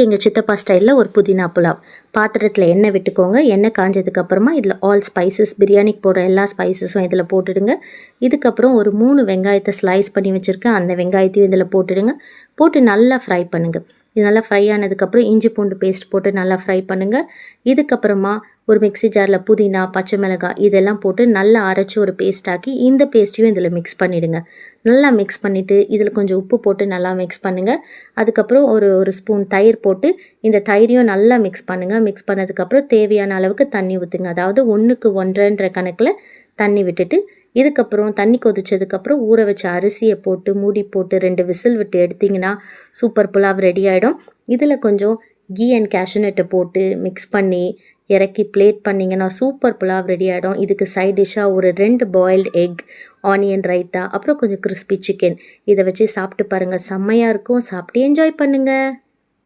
எங்கள் சித்தப்பா ஸ்டைலில் ஒரு புதினா புலாவ். பாத்திரத்தில் எண்ணெய் விட்டுக்கோங்க. எண்ணெய் காஞ்சதுக்கப்புறமா இதில் ஆல் ஸ்பைசஸ், பிரியாணிக்கு போடுற எல்லா ஸ்பைசஸும் இதில் போட்டுடுங்க. இதுக்கப்புறம் ஒரு 3 வெங்காயத்தை ஸ்லைஸ் பண்ணி வச்சுருக்கேன். அந்த வெங்காயத்தையும் இதில் போட்டுடுங்க. போட்டு நல்லா ஃப்ரை பண்ணுங்கள். இது நல்லா ஃப்ரை ஆனதுக்கப்புறம் இஞ்சி பூண்டு பேஸ்ட் போட்டு நல்லா ஃப்ரை பண்ணுங்கள். இதுக்கப்புறமா ஒரு மிக்ஸி ஜாரில் புதினா, பச்சை மிளகாய் இதெல்லாம் போட்டு நல்லா அரைச்சி ஒரு பேஸ்ட் ஆக்கி இந்த பேஸ்ட்டையும் இதில் மிக்ஸ் பண்ணிவிடுங்க. நல்லா மிக்ஸ் பண்ணிவிட்டு இதில் கொஞ்சம் உப்பு போட்டு நல்லா மிக்ஸ் பண்ணுங்கள். அதுக்கப்புறம் ஒரு ஸ்பூன் தயிர் போட்டு இந்த தயிரையும் நல்லா மிக்ஸ் பண்ணுங்கள். மிக்ஸ் பண்ணதுக்கப்புறம் தேவையான அளவுக்கு தண்ணி ஊற்றுங்க. அதாவது 1க்கு 1.5 கணக்கில் தண்ணி விட்டுட்டு இதுக்கப்புறம் தண்ணி கொதிச்சதுக்கப்புறம் ஊற வச்ச அரிசியை போட்டு மூடி போட்டு 2 விசில் விட்டு எடுத்திங்கன்னா சூப்பர் புலாவ் ரெடி ஆகிடும். இதில் கொஞ்சம் கீ அண்ட் கேஷ்யூநட்டை போட்டு மிக்ஸ் பண்ணி இறக்கி பிளேட் பண்ணிங்கன்னா சூப்பர் புலாவ் ரெடி ஆகிடும். இதுக்கு சைட் டிஷ்ஷாக ஒரு 2 பாயில்டு எக், ஆனியன் ரைத்தா, அப்புறம் கொஞ்சம் கிறிஸ்பி சிக்கன் இதை வச்சு சாப்பிட்டு பாருங்கள். செம்மையாக இருக்கும். சாப்பிட்டு என்ஜாய் பண்ணுங்கள்.